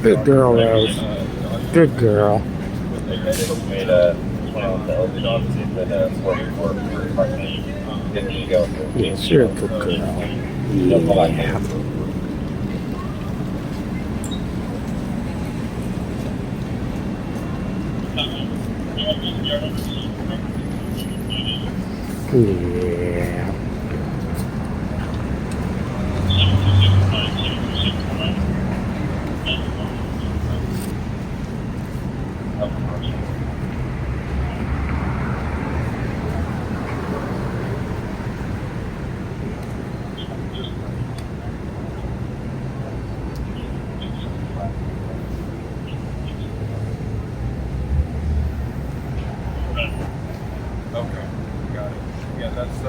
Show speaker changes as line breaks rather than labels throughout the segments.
Good girl, Rose. Good girl. Yes, you're a good girl. Yeah. Yeah.
Okay, got it. Yeah, that's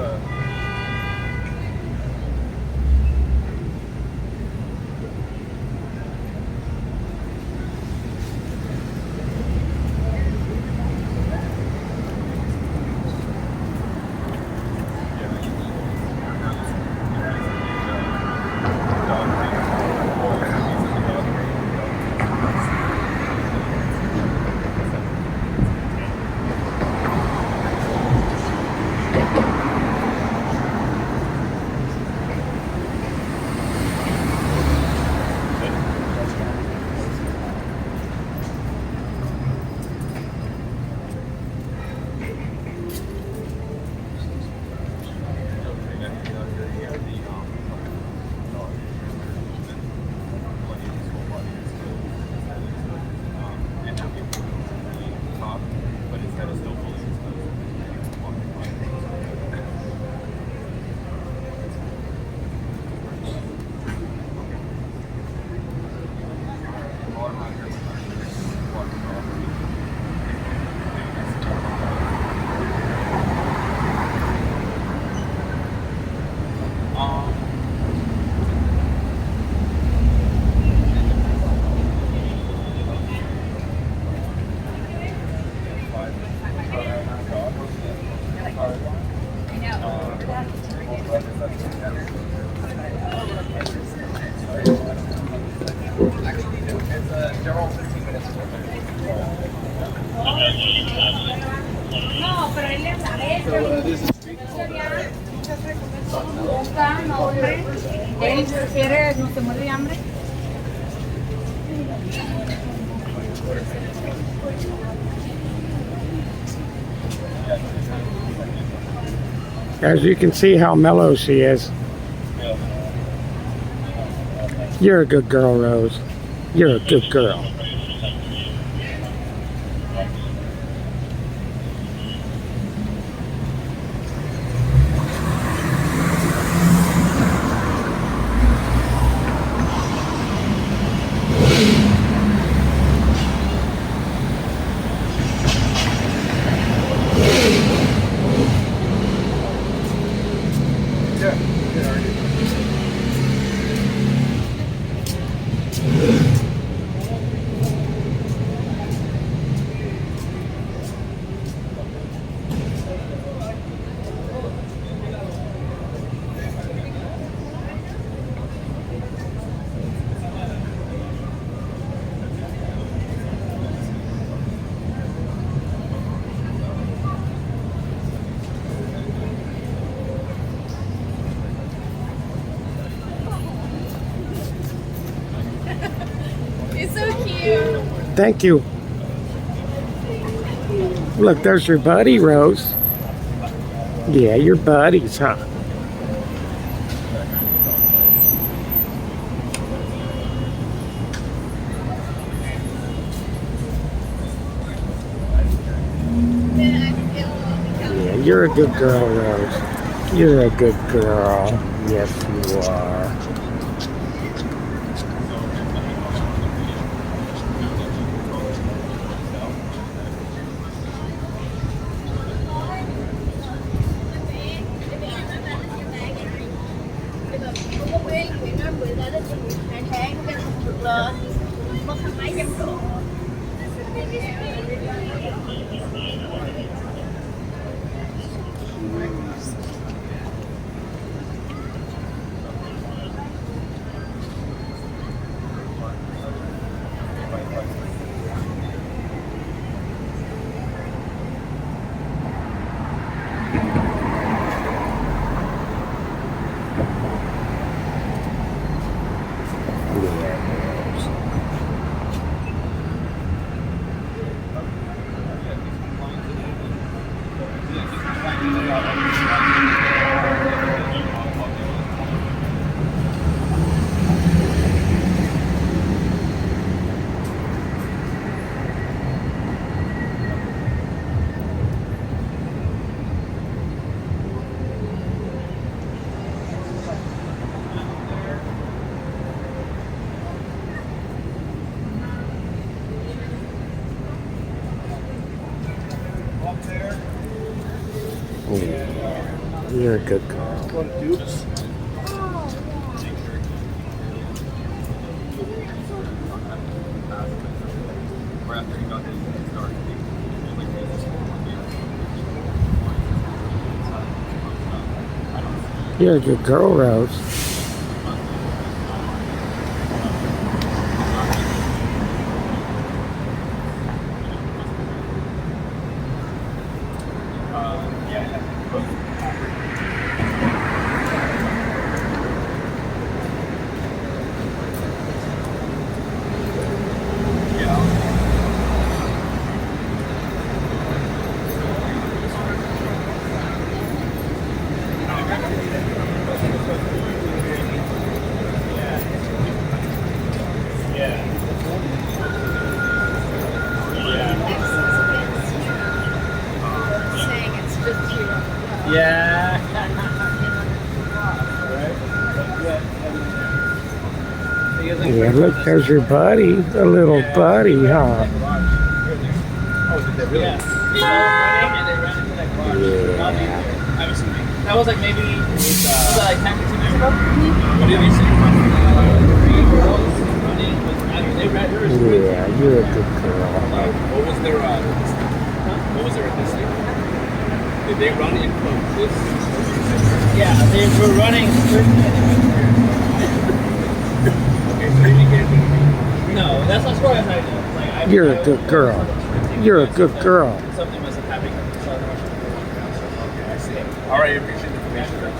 No, pero él le sabe. No, hombre. Él prefiere, no se muere de hambre.
As you can see how mellow she is. You're a good girl, Rose. You're a good girl.
It's so cute.
Thank you. Look, there's your buddy, Rose. Yeah, your buddies, huh? Yeah, you're a good girl, Rose. You're a good girl. Yes, you are. Yeah, you're a good girl. You're a good girl, Rose.
Yeah.
Yeah, look, there's your buddy, the little buddy, huh?
Yeah. That was like maybe was that like 10 15 minutes ago? What did we see? Three girls running with they ran
Yeah, you're a good girl.
What was their what was their ethnicity? Did they run in close?
Yeah, they were running.
Okay, so you can't do it.
No, that's not what I know. Like,
You're a good girl. You're a good girl.
Something must have happened.
Okay, I see. All right, I appreciate the information.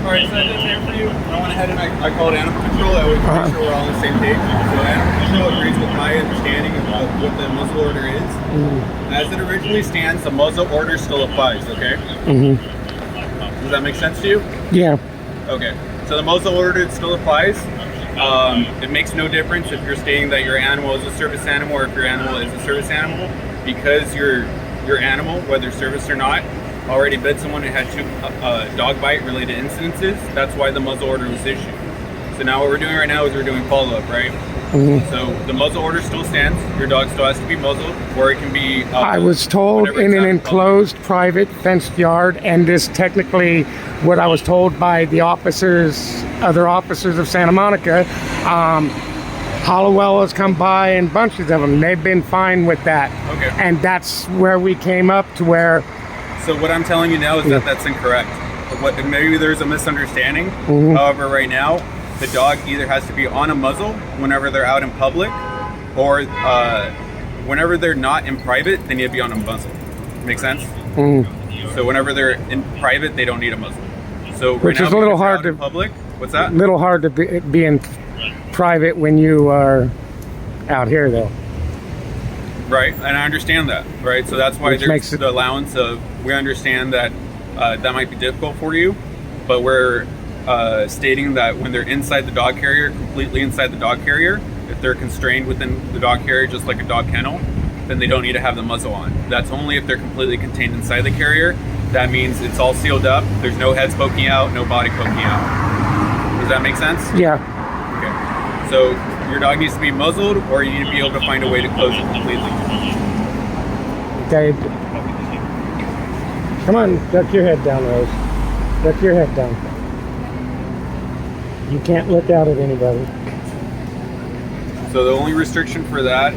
Alright, so I did there for you. I went ahead and I called Animal Control. I would make sure we're all on the same page. So Animal Control agrees with my understanding of what the muzzle order is. As it originally stands, the muzzle order still applies, okay? Does that make sense to you?
Yeah.
Okay. So the muzzle order still applies. It makes no difference if you're stating that your animal is a service animal or if your animal is a service animal, because your animal, whether service or not, already bit someone and had two dog bite related incidences. That's why the muzzle order was issued. So now what we're doing right now is we're doing follow-up, right? So the muzzle order still stands. Your dog still has to be muzzled, or it can be
I was told in an enclosed, private, fenced yard, and this technically what I was told by the other officers of Santa Monica. Hollowell has come by and bunches of them. They've been fine with that.
Okay.
And that's where we came up to where.
So what I'm telling you now is that that's incorrect. Maybe there's a misunderstanding. However, right now, the dog either has to be on a muzzle whenever they're out in public, or whenever they're not in private, they need to be on a muzzle. Make sense? So whenever they're in private, they don't need a muzzle. So right
Which
now,
is a little
because they're
hard
out
to
in public. What's that?
Little hard to be in private when you are out here, though.
Right, and I understand that, right? So that's why
Which
there's
makes
the allowance of, we understand that that might be difficult for you, but we're stating that when they're inside the dog carrier, completely inside the dog carrier, if they're constrained within the dog carrier, just like a dog kennel, then they don't need to have the muzzle on. That's only if they're completely contained inside the carrier. That means it's all sealed up. There's no heads poking out, no body poking out. Does that make sense?
Yeah.
Okay. So your dog needs to be muzzled, or you need to be able to find a way to close it completely.
Okay. Come on, duck your head down, Rose. Duck your head down. You can't look out at anybody.
So the only restriction for that,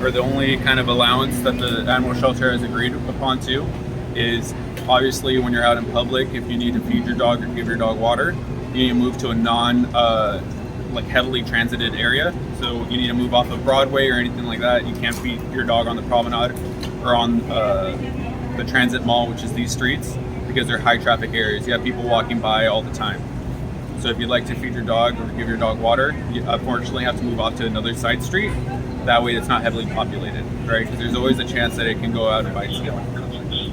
or the only kind of allowance that the animal shelter has agreed upon too, is obviously when you're out in public, if you need to feed your dog or give your dog water, you need to move to a like heavily transited area. So you need to move off of Broadway or anything like that. You can't feed your dog on the promenade or on the transit mall, which is these streets, because they're high traffic areas. You have people walking by all the time. So if you'd like to feed your dog or give your dog water, you unfortunately have to move off to another side street. That way it's not heavily populated, right? Because there's always a chance that it can go out and bite you.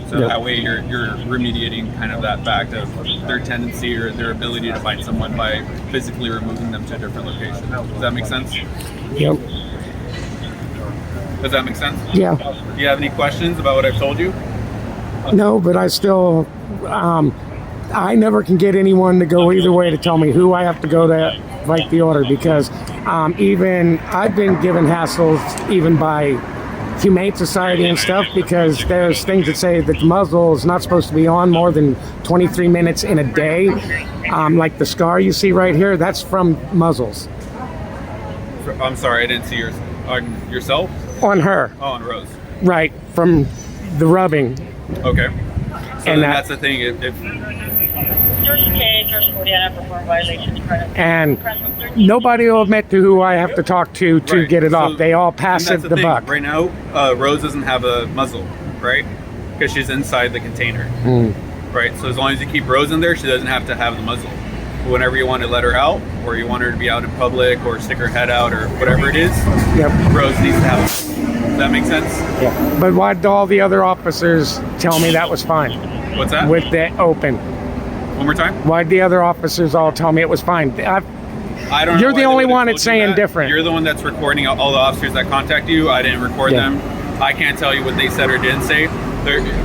So
Yeah.
that way you're remediating kind of that fact of their tendency or their ability to bite someone by physically removing them to a different location. Does that make sense?
Yep.
Does that make sense?
Yeah.
Do you have any questions about what I've told you?
No, but I still, I never can get anyone to go either way to tell me who I have to go to fight the order, because even I've been given hassles even by Humane Society and stuff, because there's things that say that the muzzle is not supposed to be on more than 23 minutes in a day. Like the scar you see right here, that's from muzzles.
I'm sorry, I didn't see on yourself?
On her,
Oh, on Rose.
right, from the rubbing.
Okay. So
And
then
that-
that's the thing. If
George K, George Codiana performed violations.
And nobody will admit to who I have to talk to
Right.
get it
So-
off. They all pass
and that's
it the
thing.
buck.
Right now, Rose doesn't have a muzzle, right? Because she's inside the container, right? So as long as you keep Rose in there, she doesn't have to have the muzzle. But whenever you want to let her out, or you want her to be out in public, or stick her head out, or whatever it is,
Yep.
Rose needs to have it. Does that make sense?
Yeah. But why did all the other officers tell me that was fine
What's that?
with it open?
One more time?
Why did the other officers all tell me it was fine?
I don't know.
You're
why
the
they
only
would've
one
told
that's
you
saying
that.
different.
You're the one that's recording all the officers that contact you. I didn't record
Yeah.
them. I can't tell you what they said or didn't say.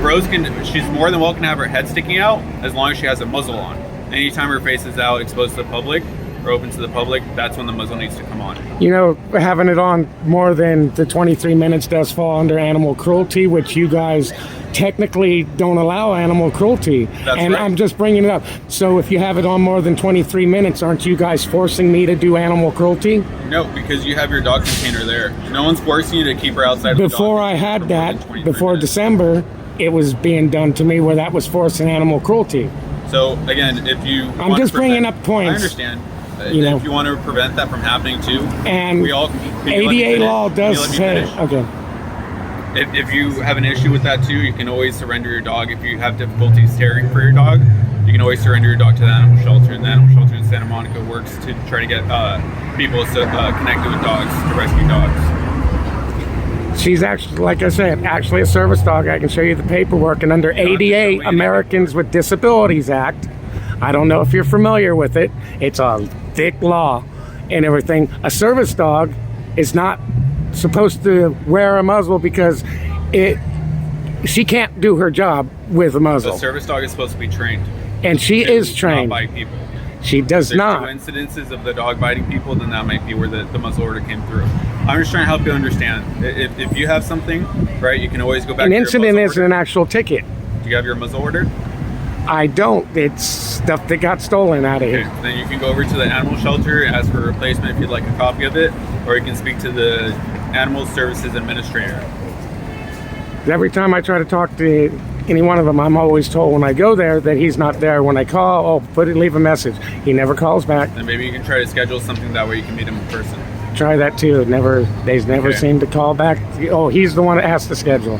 Rose she's more than welcome to have her head sticking out as long as she has a muzzle on. Anytime her face is out, exposed to the public, or open to the public, that's when the muzzle needs to come on.
You know, having it on more than the 23 minutes does fall under animal cruelty, which you guys technically don't allow animal cruelty.
That's
and
right.
I'm just bringing it up. So if you have it on more than 23 minutes, aren't you guys forcing me to do animal cruelty?
No, because you have your dog container there. No one's forcing you to keep her outside.
Before
the dog
I had
for more than
that,
23
before
minutes.
December, it was being done to me where that was forcing animal cruelty.
So again, if you
I'm
want to
just bringing
prevent-
up points.
I understand.
You know.
If you want to prevent that from happening too,
And
we all can you let me
ADA
finish?
law
Can you
does
let me
say,
finish?
okay.
If you have an issue with that too, you can always surrender your dog. If you have difficulties caring for your dog, you can always surrender your dog to the animal shelter. And the animal shelter in Santa Monica works to try to get people connected with dogs to rescue dogs.
She's actually, like I said, actually a service dog. I can show you the paperwork. And under
don't have to show me
ADA,
anything.
Americans with Disabilities Act, I don't know if you're familiar with it. It's a thick law and everything. A service dog is not supposed to wear a muzzle because she can't do her job with a
The
muzzle.
service dog is supposed to be trained.
And she
to
is
not
trained.
bite people.
She does
There's
not.
two incidences of the dog biting people, then that might be where the muzzle order came through. I'm just trying to help you understand. If you have something, right, you can always go back
An
to your
incident
muzzle
is
order.
an actual ticket.
Do you have your muzzle order?
I don't. It's stuff that got stolen out of
Okay,
here.
then you can go over to the animal shelter and ask for a replacement if you'd like a copy of it, or you can speak to the Animal Services Administrator.
Every time I try to talk to any one of them, I'm always told when I go there that he's not there. When I call, leave a message. He never calls back.
Then maybe you can try to schedule something that way you can meet him in person.
Try that too. They never
Okay.
seem to call back. Oh, he's the one that has to schedule.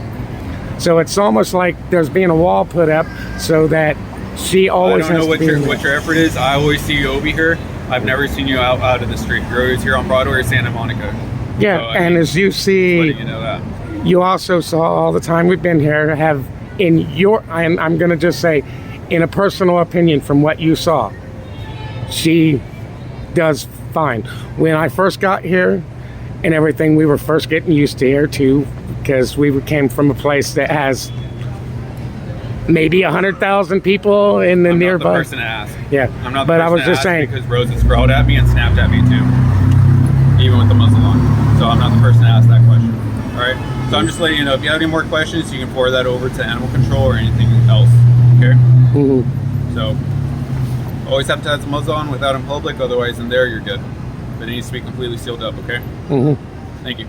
So it's almost like there's being a wall put up so that she
I
always
don't know
has
what
to be.
your effort is. I always see you over here. I've never seen you out of the street. You're always here on Broadway or Santa Monica.
Yeah,
So, I
and
mean,
as you
just
see,
letting you know that.
you also saw all the time we've been here have in your. I'm going to just say, in a personal opinion from what you saw, she does fine. When I first got here and everything, we were first getting used to here too, because we came from a place that has maybe 100,000 people in the
I'm
nearby.
not the person to ask.
Yeah,
I'm not the
but
person
I was
to
just
ask
saying.
because Rose has growled at me and snapped at me too, even with the muzzle on. So I'm not the person to ask that question. All right. So I'm just letting you know, if you have any more questions, you can forward that over to animal control or anything else. Okay. So always have to have the muzzle on without in public. Otherwise, in there you're good. But it needs to be completely sealed up. Okay. Thank you.